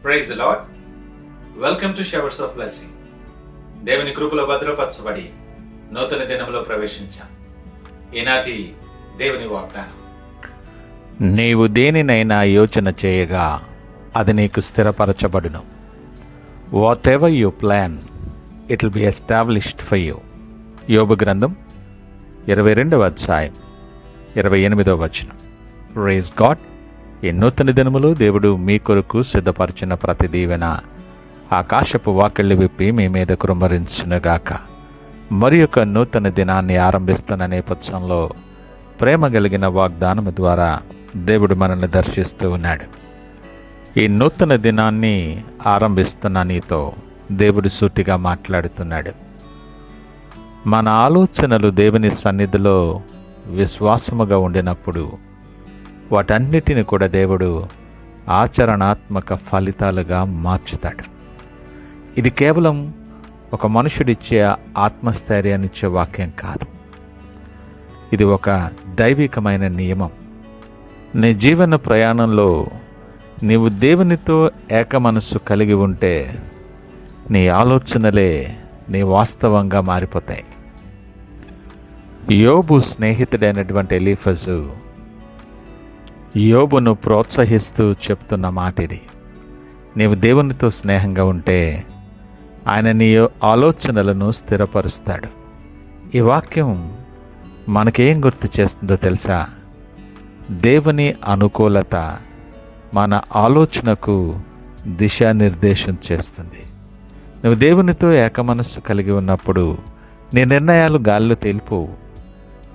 Praise the Lord. Welcome to showers of blessing. దేవుని కృపలో భద్రపరచబడి నూతన దినంలో ప్రవేశించాం. ఈనాటి దేవుని వాగ్దానం, నీవు దేనినైనా యోచన చేయగా అది నీకు స్థిరపరచబడును. Whatever you plan it will be established for you. యోబు గ్రంథం 22వ అధ్యాయం 28వ వచనం. Praise God. ఈ నూతన దినములో దేవుడు మీ కొరకు సిద్ధపరిచిన ప్రతి దీవెన ఆకాశపు వాకిళ్ళు విప్పి మీ మీద కుమ్మరించునుగాక. మరి యొక్క నూతన దినాన్ని ఆరంభిస్తున్న నేపథ్యంలో ప్రేమ కలిగిన వాగ్దానము ద్వారా దేవుడు మనల్ని దర్శిస్తూ ఉన్నాడు. ఈ నూతన దినాన్ని ఆరంభిస్తున్న నీతో దేవుడు సూటిగా మాట్లాడుతున్నాడు. మన ఆలోచనలు దేవుని సన్నిధిలో విశ్వాసముగా ఉండినప్పుడు వాటన్నిటిని కూడా దేవుడు ఆచరణాత్మక ఫలితాలుగా మార్చుతాడు. ఇది కేవలం ఒక మనుషుడిచ్చే ఆత్మస్థైర్యాన్నిచ్చే వాక్యం కాదు. ఇది ఒక దైవికమైన నియమం. నీ జీవన ప్రయాణంలో నీవు దేవునితో ఏక మనస్సు కలిగి ఉంటే నీ ఆలోచనలే నీ వాస్తవంగా మారిపోతాయి. యోబు స్నేహితుడైనటువంటి ఎలీఫజు యోబును ప్రోత్సహిస్తూ చెప్తున్న మాట ఇది. నీవు దేవునితో స్నేహంగా ఉంటే ఆయన నీ ఆలోచనలను స్థిరపరుస్తాడు. ఈ వాక్యం మనకేం గుర్తు చేస్తుందో తెలుసా? దేవుని అనుకూలత మన ఆలోచనకు దిశానిర్దేశం చేస్తుంది. నువ్వు దేవునితో ఏకమనస్సు కలిగి ఉన్నప్పుడు నీ నిర్ణయాలు గాల్లో తేలిపోవు.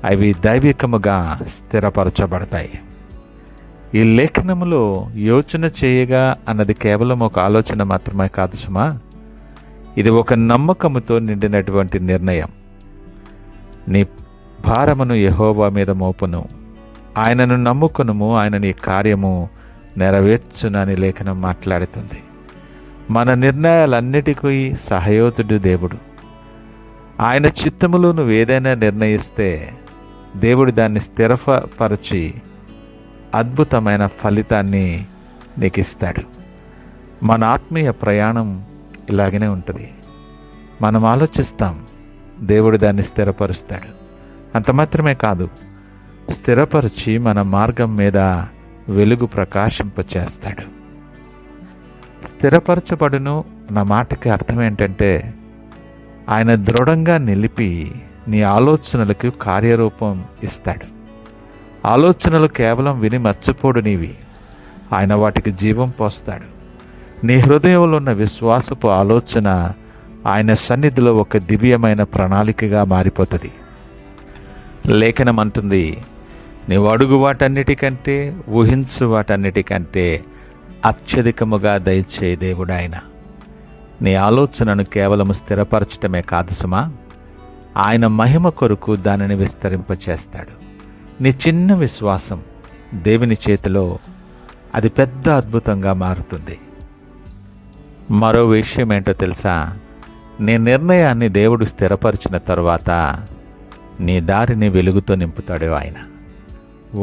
అవి దైవికముగా స్థిరపరచబడతాయి. ఈ లేఖనములో యోచన చేయగా అన్నది కేవలం ఒక ఆలోచన మాత్రమే కాదు సుమా. ఇది ఒక నమ్మకముతో నిండినటువంటి నిర్ణయం. నీ భారమును యెహోవా మీద మోపును, ఆయనను నమ్ముకునుము, ఆయన నీ కార్యము నెరవేర్చునని లేఖనం మాట్లాడుతుంది. మన నిర్ణయాలన్నిటికీ సహయోధుడు దేవుడు. ఆయన చిత్తములో నువ్వు ఏదైనా నిర్ణయిస్తే దేవుడు దాన్ని స్థిరపరచి అద్భుతమైన ఫలితాన్ని నీకు ఇస్తాడు. మన ఆత్మీయ ప్రయాణం ఇలాగనే ఉంటుంది. మనం ఆలోచిస్తాం, దేవుడు దాన్ని స్థిరపరుస్తాడు. అంత మాత్రమే కాదు, స్థిరపరిచి మన మార్గం మీద వెలుగు ప్రకాశింపచేస్తాడు. స్థిరపరచబడును అన్న మాటకి అర్థం ఏంటంటే ఆయన దృఢంగా నిలిపి నీ ఆలోచనలకు కార్యరూపం ఇస్తాడు. ఆలోచనలు కేవలం విని మర్చిపోడు నీవి. ఆయన వాటికి జీవం పోస్తాడు. నీ హృదయంలో ఉన్న విశ్వాసపు ఆలోచన ఆయన సన్నిధిలో ఒక దివ్యమైన ప్రణాళికగా మారిపోతుంది. లేఖనం అంటుంది, నీవు అడుగు వాటన్నిటికంటే, ఊహించు వాటన్నిటికంటే అత్యధికముగా దయచే దేవుడు ఆయన. నీ ఆలోచనను కేవలం స్థిరపరచటమే కాదు సుమా, ఆయన మహిమ కొరకు దానిని విస్తరింపచేస్తాడు. నీ చిన్న విశ్వాసం దేవుని చేతిలో అది పెద్ద అద్భుతంగా మారుతుంది. మరో విషయం ఏంటో తెలుసా? నీ నిర్ణయాన్ని దేవుడు స్థిరపరిచిన తరువాత నీ దారిని వెలుగుతో నింపుతాడు ఆయన.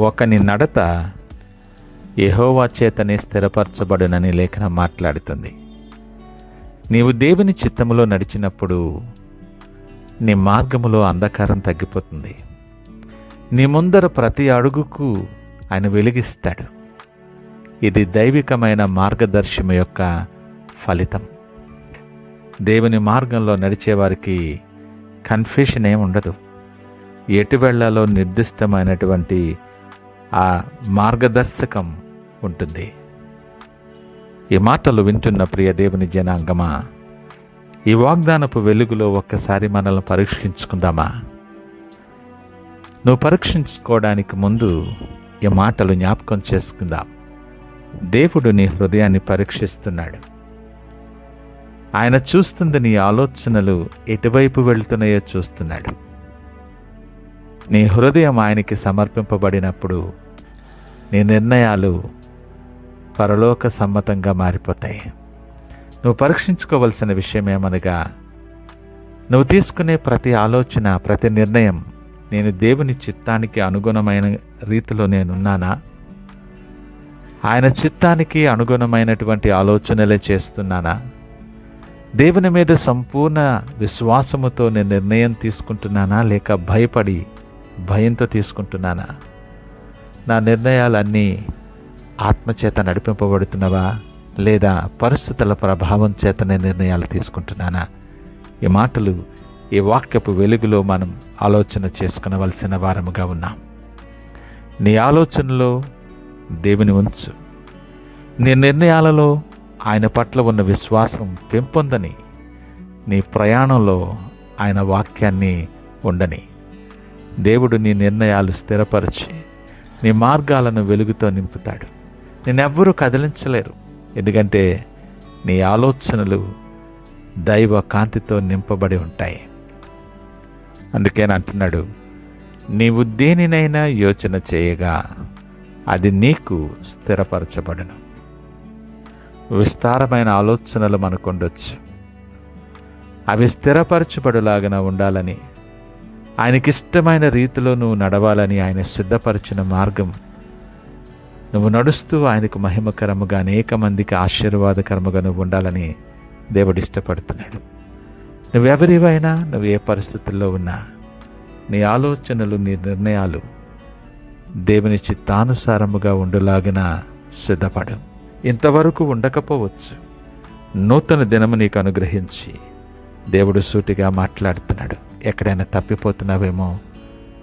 ఒకని నడత యెహోవా చేతనే స్థిరపరచబడునని లేఖనం మాట్లాడుతుంది. నీవు దేవుని చిత్తములో నడిచినప్పుడు నీ మార్గములో అంధకారం తగ్గిపోతుంది. నీ ముందర ప్రతి అడుగుకు ఆయన వెలిగిస్తాడు. ఇది దైవికమైన మార్గదర్శనం యొక్క ఫలితం. దేవుని మార్గంలో నడిచేవారికి కన్ఫ్యూషన్ ఏమి ఉండదు. ఎటు వెళ్ళాలో నిర్దిష్టమైనటువంటి ఆ మార్గదర్శకం ఉంటుంది. ఈ మాటలు వింటున్న ప్రియ దేవుని జనాంగమా, ఈ వాగ్దానపు వెలుగులో ఒక్కసారి మనల్ని పరీక్షించుకుందామా? నువ్వు పరీక్షించుకోవడానికి ముందు ఈ మాటలు జ్ఞాపకం చేసుకుందాం. దేవుడు నీ హృదయాన్ని పరీక్షిస్తున్నాడు. ఆయన చూస్తుంది నీ ఆలోచనలు ఎటువైపు వెళుతున్నాయో చూస్తున్నాడు. నీ హృదయం ఆయనకి సమర్పింపబడినప్పుడు నీ నిర్ణయాలు పరలోక సమ్మతంగా మారిపోతాయి. నువ్వు పరీక్షించుకోవలసిన విషయం ఏమనగా, నువ్వు తీసుకునే ప్రతి ఆలోచన, ప్రతి నిర్ణయం నేను దేవుని చిత్తానికి అనుగుణమైన రీతిలో నేనున్నానా? ఆయన చిత్తానికి అనుగుణమైనటువంటి ఆలోచనలే చేస్తున్నానా? దేవుని మీద సంపూర్ణ విశ్వాసముతో నేను నిర్ణయం తీసుకుంటున్నానా, లేక భయంతో తీసుకుంటున్నానా? నా నిర్ణయాలన్నీ ఆత్మచేత నడిపింపబడుతున్నవా, లేదా పరిస్థితుల ప్రభావం చేతనే నిర్ణయాలు తీసుకుంటున్నానా? ఈ మాటలు ఈ వాక్యపు వెలుగులో మనం ఆలోచన చేసుకునవలసిన వారముగా ఉన్నాం. నీ ఆలోచనలో దేవుని ఉంచు. నీ నిర్ణయాలలో ఆయన పట్ల ఉన్న విశ్వాసం పెంపొందని, నీ ప్రయాణంలో ఆయన వాక్యాన్ని ఉండని. దేవుడు నీ నిర్ణయాలు స్థిరపరిచి నీ మార్గాలను వెలుగుతో నింపుతాడు. నిన్నెవ్వరూ కదిలించలేరు, ఎందుకంటే నీ ఆలోచనలు దైవ కాంతితో నింపబడి ఉంటాయి. అందుకే అంటున్నాడు, నీవు దేనినైనా యోచన చేయగా అది నీకు స్థిరపరచబడును. విస్తారమైన ఆలోచనలు మనకుండొచ్చు. అవి స్థిరపరచబడులాగా ఉండాలని, ఆయనకిష్టమైన రీతిలో నువ్వు నడవాలని ఆయన సిద్ధపరిచిన మార్గం నువ్వు నడుస్తూ ఆయనకు మహిమకరముగా, అనేక మందికి ఆశీర్వాదకరముగా నువ్వు ఉండాలని దేవుడు ఇష్టపడుతున్నాడు. నువ్వెవరివైనా, నువ్వు ఏ పరిస్థితుల్లో ఉన్నా, నీ ఆలోచనలు, నీ నిర్ణయాలు దేవుని చిత్తానుసారముగా ఉండులాగిన సిద్ధపడు. ఇంతవరకు ఉండకపోవచ్చు. నూతన దినము నీకు అనుగ్రహించి దేవుడు సూటిగా మాట్లాడుతున్నాడు. ఎక్కడైనా తప్పిపోతున్నావేమో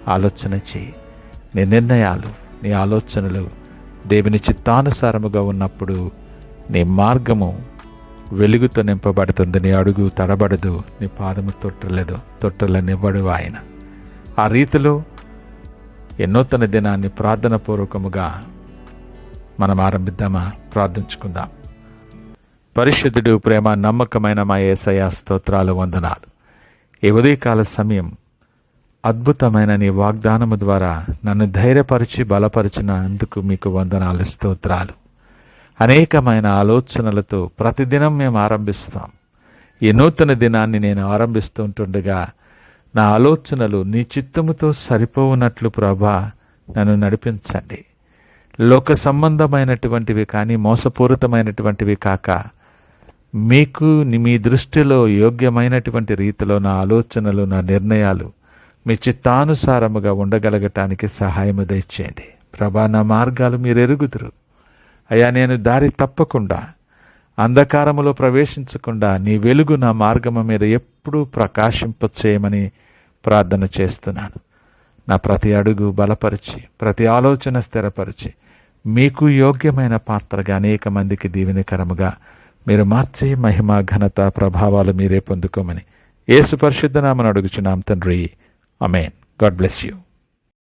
ఆలోచన చేయి. నీ నిర్ణయాలు, నీ ఆలోచనలు దేవుని చిత్తానుసారముగా ఉన్నప్పుడు నీ మార్గము వెలుగుతో నింపబడుతుంది. నీ అడుగు తడబడదు, నీ పాదము తొట్టలనివ్వడు ఆయన. ఆ రీతిలో ఈ నూతన దినాన్ని ప్రార్థనాపూర్వకముగా మనం ఆరంభిద్దామా? ప్రార్థించుకుందాం. పరిశుద్ధుడు, ప్రేమ నమ్మకమైన మా యేసయ్య, స్తోత్రాలు, వందనాలు. ఈ ఉదయకాల సమయం అద్భుతమైన నీ వాగ్దానము ద్వారా నన్ను ధైర్యపరిచి బలపరిచిన అందుకు మీకు వందనాలు, స్తోత్రాలు. అనేకమైన ఆలోచనలతో ప్రతిదినం మేము ఆరంభిస్తాం. ఈ నూతన దినాన్ని నేను ఆరంభిస్తుంటుండగా నా ఆలోచనలు నీ చిత్తముతో సరిపోవునట్లు ప్రభా నన్ను నడిపించండి. లోక సంబంధమైనటువంటివి కానీ మోసపూరితమైనటువంటివి కాక, మీకు మీ దృష్టిలో యోగ్యమైనటువంటి రీతిలో నా ఆలోచనలు, నా నిర్ణయాలు మీ చిత్తానుసారముగా ఉండగలగటానికి సహాయము దయచేయండి ప్రభా. నా మార్గాలు మీరు ఎరుగుదురు అయ్యా. నేను దారి తప్పకుండా, అంధకారములో ప్రవేశించకుండా నీ వెలుగు నా మార్గము మీద ఎప్పుడూ ప్రకాశింపచేయమని ప్రార్థన చేస్తున్నాను. నా ప్రతి అడుగు బలపరిచి, ప్రతి ఆలోచన స్థిరపరిచి, మీకు యోగ్యమైన పాత్రగా అనేక మందికి దీవెనకరముగా మీరు మార్చి మహిమ, ఘనత, ప్రభావాలు మీరే పొందుకోమని యేసు పరిశుద్ధ నామమున అడుగుచున్నాం తండ్రి. ఆమేన్. God bless you.